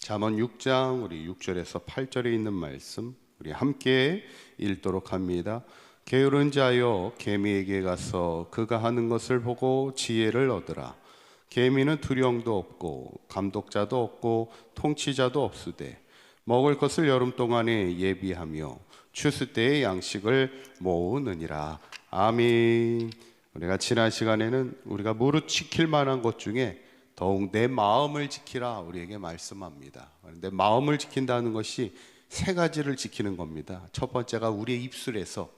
잠언 6장 우리 6절에서 8절에 있는 말씀 우리 함께 읽도록 합니다. 게으른 자여 개미에게 가서 그가 하는 것을 보고 지혜를 얻으라. 개미는 두령도 없고 감독자도 없고 통치자도 없으되 먹을 것을 여름 동안에 예비하며 추수 때의 양식을 모으느니라. 아멘. 우리가 지난 시간에는 우리가 무릇 지킬 만한 것 중에 더욱 내 마음을 지키라 우리에게 말씀합니다. 그런데 마음을 지킨다는 것이 세 가지를 지키는 겁니다. 첫 번째가 우리의 입술에서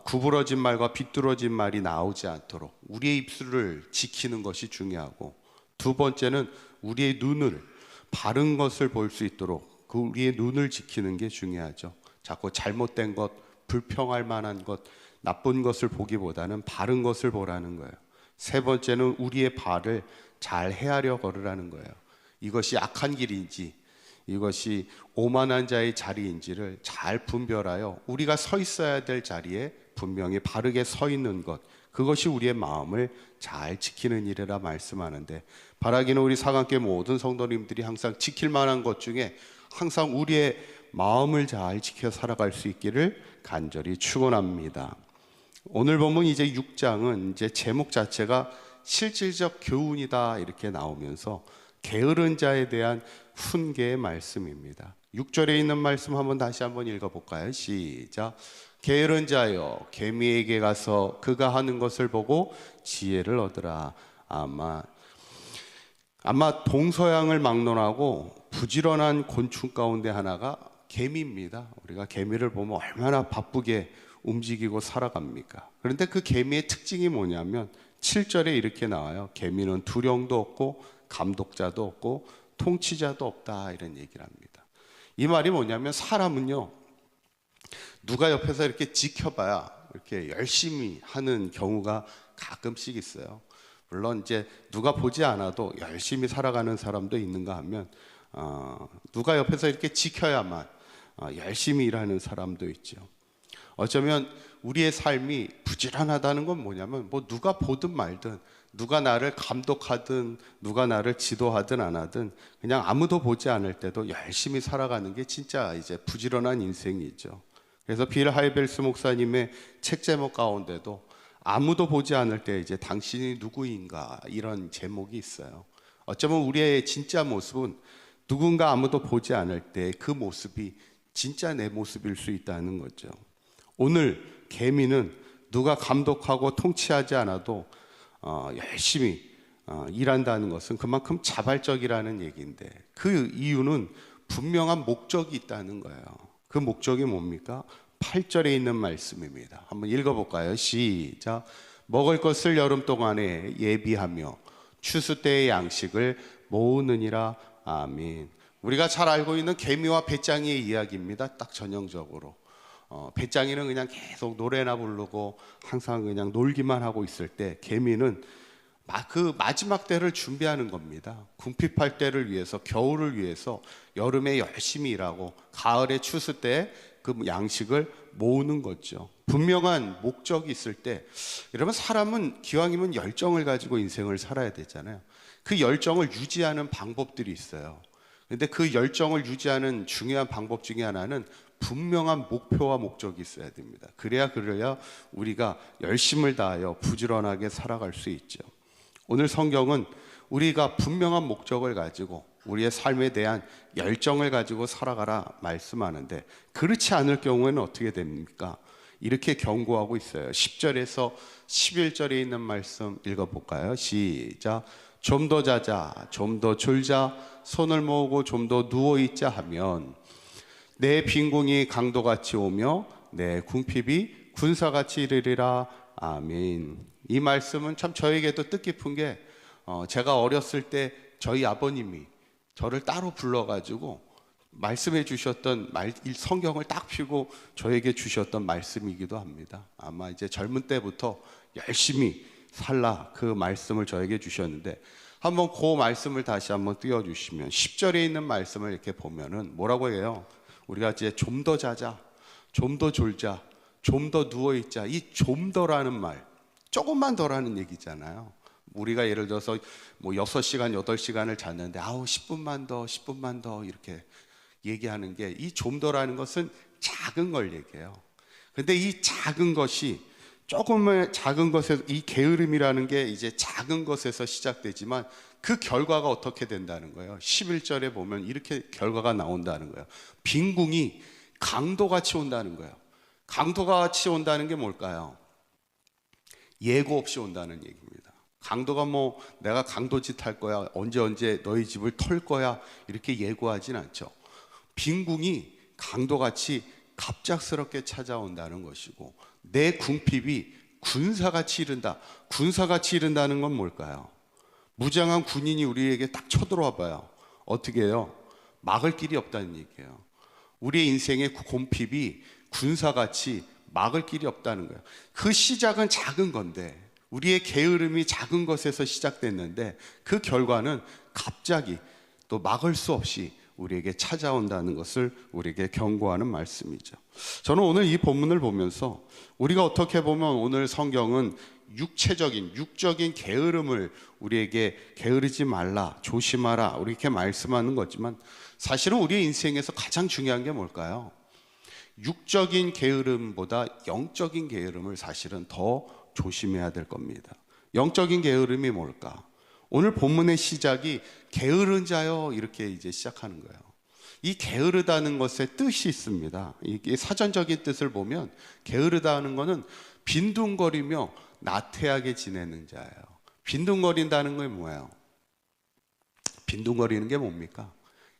구부러진 말과 비뚤어진 말이 나오지 않도록 우리의 입술을 지키는 것이 중요하고, 두 번째는 우리의 눈을 바른 것을 볼 수 있도록 그 우리의 눈을 지키는 게 중요하죠. 자꾸 잘못된 것, 불평할 만한 것, 나쁜 것을 보기보다는 바른 것을 보라는 거예요. 세 번째는 우리의 발을 잘 헤아려 걸으라는 거예요. 이것이 악한 길인지 이것이 오만한 자의 자리인지를 잘 분별하여 우리가 서 있어야 될 자리에 분명히 바르게 서 있는 것, 그것이 우리의 마음을 잘 지키는 일이라 말씀하는데, 바라기는 우리 사관계 모든 성도님들이 항상 지킬 만한 것 중에 항상 우리의 마음을 잘 지켜 살아갈 수 있기를 간절히 축원합니다. 오늘 보면 이제 6장은 이제 제목 자체가 실질적 교훈이다 이렇게 나오면서 게으른 자에 대한 훈계의 말씀입니다. 6절에 있는 말씀 한번 다시 한번 읽어볼까요? 시작. 게으른 자여 개미에게 가서 그가 하는 것을 보고 지혜를 얻으라. 아마 동서양을 막론하고 부지런한 곤충 가운데 하나가 개미입니다. 우리가 개미를 보면 얼마나 바쁘게 움직이고 살아갑니까? 그런데 그 개미의 특징이 뭐냐면 7절에 이렇게 나와요. 개미는 두령도 없고 감독자도 없고 통치자도 없다 이런 얘기를 합니다. 이 말이 뭐냐면 사람은요, 누가 옆에서 이렇게 지켜봐야 이렇게 열심히 하는 경우가 가끔씩 있어요. 물론 이제 누가 보지 않아도 열심히 살아가는 사람도 있는가 하면 누가 옆에서 이렇게 지켜야만 열심히 일하는 사람도 있죠. 어쩌면 우리의 삶이 부지런하다는 건 뭐냐면 누가 보든 말든, 누가 나를 감독하든 누가 나를 지도하든 안 하든 그냥 아무도 보지 않을 때도 열심히 살아가는 게 진짜 이제 부지런한 인생이죠. 그래서 빌 하이벨스 목사님의 책 제목 가운데도 아무도 보지 않을 때 이제 당신이 누구인가 이런 제목이 있어요. 어쩌면 우리의 진짜 모습은 누군가 아무도 보지 않을 때 그 모습이 진짜 내 모습일 수 있다는 거죠. 오늘 개미는 누가 감독하고 통치하지 않아도 열심히 일한다는 것은 그만큼 자발적이라는 얘기인데, 그 이유는 분명한 목적이 있다는 거예요. 그 목적이 뭡니까? 8절에 있는 말씀입니다. 한번 읽어볼까요? 시작. 먹을 것을 여름 동안에 예비하며 추수 때의 양식을 모으느니라. 아멘. 우리가 잘 알고 있는 개미와 배짱이의 이야기입니다. 딱 전형적으로. 배짱이는 그냥 계속 노래나 부르고 항상 그냥 놀기만 하고 있을 때, 개미는 그 마지막 때를 준비하는 겁니다. 궁핍할 때를 위해서, 겨울을 위해서 여름에 열심히 일하고 가을에 추수 때 그 양식을 모으는 거죠. 분명한 목적이 있을 때, 여러분 사람은 기왕이면 열정을 가지고 인생을 살아야 되잖아요. 그 열정을 유지하는 방법들이 있어요. 근데 그 열정을 유지하는 중요한 방법 중에 하나는 분명한 목표와 목적이 있어야 됩니다. 그래야 우리가 열심을 다하여 부지런하게 살아갈 수 있죠. 오늘 성경은 우리가 분명한 목적을 가지고 우리의 삶에 대한 열정을 가지고 살아가라 말씀하는데, 그렇지 않을 경우에는 어떻게 됩니까? 이렇게 경고하고 있어요. 10절에서 11절에 있는 말씀 읽어볼까요? 시작. 좀 더 자자, 좀 더 졸자, 손을 모으고 좀 더 누워있자 하면 내 빈궁이 강도같이 오며 내 궁핍이 군사같이 이르리라. 아멘. 이 말씀은 참 저에게도 뜻깊은 게, 제가 어렸을 때 저희 아버님이 저를 따로 불러가지고 말씀해 주셨던 성경을 딱 펴고 저에게 주셨던 말씀이기도 합니다. 아마 이제 젊은 때부터 열심히 살라 그 말씀을 저에게 주셨는데, 한번 그 말씀을 다시 한번 띄워주시면 10절에 있는 말씀을 이렇게 보면은 뭐라고 해요? 우리가 이제 좀 더 자자, 좀 더 졸자, 좀 더 누워있자. 이 좀 더라는 말, 조금만 더라는 얘기잖아요. 우리가 예를 들어서 뭐 6시간, 8시간을 잤는데 10분만 더, 10분만 더 이렇게 얘기하는 게, 이 좀 더라는 것은 작은 걸 얘기해요. 근데 이 작은 것이, 조금의 작은 것에서, 이 게으름이라는 게 이제 작은 것에서 시작되지만 그 결과가 어떻게 된다는 거예요. 11절에 보면 이렇게 결과가 나온다는 거예요. 빈궁이 강도같이 온다는 거예요. 강도같이 온다는 게 뭘까요? 예고 없이 온다는 얘기입니다. 강도가 뭐 내가 강도짓 할 거야, 언제 너희 집을 털 거야, 이렇게 예고하진 않죠. 빈궁이 강도같이 갑작스럽게 찾아온다는 것이고, 내 궁핍이 군사같이 이른다. 군사같이 이른다는 건 뭘까요? 무장한 군인이 우리에게 딱 쳐들어와 봐요. 어떻게 해요? 막을 길이 없다는 얘기예요. 우리의 인생의 궁핍이 군사같이 막을 길이 없다는 거예요. 그 시작은 작은 건데, 우리의 게으름이 작은 것에서 시작됐는데 그 결과는 갑자기 또 막을 수 없이 우리에게 찾아온다는 것을 우리에게 경고하는 말씀이죠. 저는 오늘 이 본문을 보면서 우리가 어떻게 보면 오늘 성경은 육적인 게으름을 우리에게 게으르지 말라, 조심하라, 이렇게 말씀하는 거지만, 사실은 우리의 인생에서 가장 중요한 게 뭘까요? 육적인 게으름보다 영적인 게으름을 사실은 더 조심해야 될 겁니다. 영적인 게으름이 뭘까? 오늘 본문의 시작이 게으른 자여, 이렇게 이제 시작하는 거예요. 이 게으르다는 것에 뜻이 있습니다. 이게 사전적인 뜻을 보면 게으르다는 것은 빈둥거리며 나태하게 지내는 자예요. 빈둥거린다는 건 뭐예요? 빈둥거리는 게 뭡니까?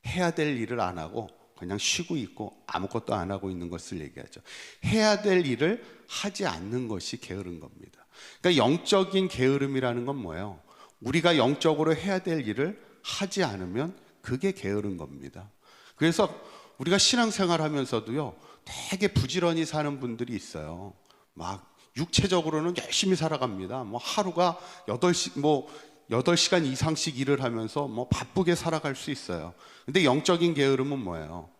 해야 될 일을 안 하고 그냥 쉬고 있고 아무것도 안 하고 있는 것을 얘기하죠. 해야 될 일을 하지 않는 것이 게으른 겁니다. 그러니까 영적인 게으름이라는 건 뭐예요? 우리가 영적으로 해야 될 일을 하지 않으면 그게 게으른 겁니다. 그래서 우리가 신앙생활 하면서도요, 되게 부지런히 사는 분들이 있어요. 막 육체적으로는 열심히 살아갑니다. 뭐 하루가 8시간 이상씩 일을 하면서 뭐 바쁘게 살아갈 수 있어요. 근데 영적인 게으름은 뭐예요?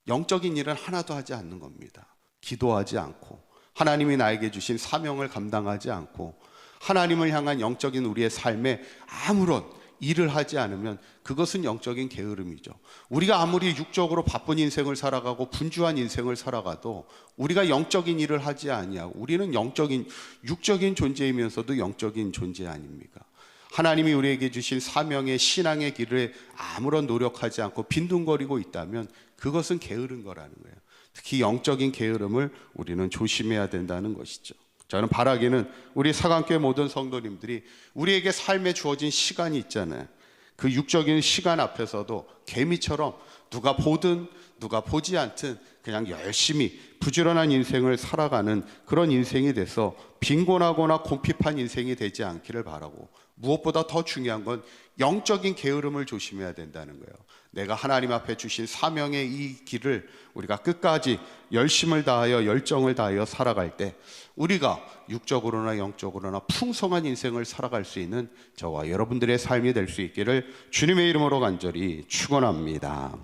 영적인 일은 하나도 하지 않는 겁니다. 기도하지 않고, 하나님이 나에게 주신 사명을 감당하지 않고, 하나님을 향한 영적인 우리의 삶에 아무런 일을 하지 않으면 그것은 영적인 게으름이죠. 우리가 아무리 육적으로 바쁜 인생을 살아가고 분주한 인생을 살아가도 우리가 영적인 일을 하지 아니하고, 우리는 육적인 존재이면서도 영적인 존재 아닙니까? 하나님이 우리에게 주신 사명의 신앙의 길을 아무런 노력하지 않고 빈둥거리고 있다면 그것은 게으른 거라는 거예요. 특히 영적인 게으름을 우리는 조심해야 된다는 것이죠. 저는 바라기는 우리 사강교회 모든 성도님들이 우리에게 삶에 주어진 시간이 있잖아요. 그 육적인 시간 앞에서도 개미처럼 누가 보든 누가 보지 않든 그냥 열심히 부지런한 인생을 살아가는 그런 인생이 돼서 빈곤하거나 궁핍한 인생이 되지 않기를 바라고, 무엇보다 더 중요한 건 영적인 게으름을 조심해야 된다는 거예요. 내가 하나님 앞에 주신 사명의 이 길을 우리가 끝까지 열심을 다하여 열정을 다하여 살아갈 때 우리가 육적으로나 영적으로나 풍성한 인생을 살아갈 수 있는 저와 여러분들의 삶이 될 수 있기를 주님의 이름으로 간절히 축원합니다.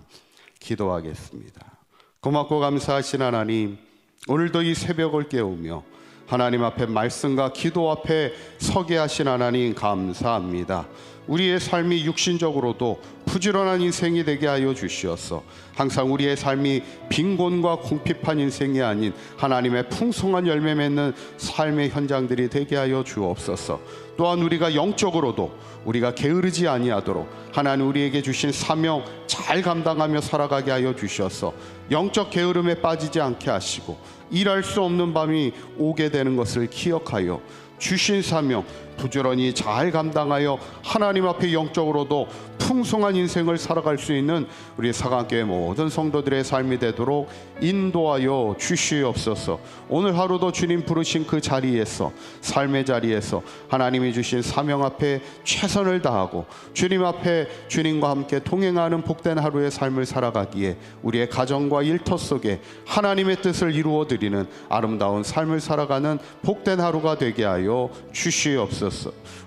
기도하겠습니다. 고맙고 감사하신 하나님, 오늘도 이 새벽을 깨우며 하나님 앞에 말씀과 기도 앞에 서게 하신 하나님 감사합니다. 우리의 삶이 육신적으로도 부지런한 인생이 되게 하여 주시옵소서. 항상 우리의 삶이 빈곤과 궁핍한 인생이 아닌 하나님의 풍성한 열매 맺는 삶의 현장들이 되게 하여 주옵소서. 또한 우리가 영적으로도 우리가 게으르지 아니하도록 하나님 우리에게 주신 사명 잘 감당하며 살아가게 하여 주셔서 영적 게으름에 빠지지 않게 하시고 일할 수 없는 밤이 오게 되는 것을 기억하여 주신 사명 부지런히 잘 감당하여 하나님 앞에 영적으로도 풍성한 인생을 살아갈 수 있는 우리 사강교회 모든 성도들의 삶이 되도록 인도하여 주시옵소서. 오늘 하루도 주님 부르신 그 자리에서, 삶의 자리에서 하나님이 주신 사명 앞에 최선을 다하고 주님 앞에 주님과 함께 동행하는 복된 하루의 삶을 살아가기에 우리의 가정과 일터 속에 하나님의 뜻을 이루어드리는 아름다운 삶을 살아가는 복된 하루가 되게 하여 주시옵소서.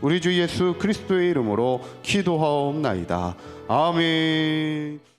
우리 주 예수 그리스도의 이름으로 기도하옵나이다. 아멘.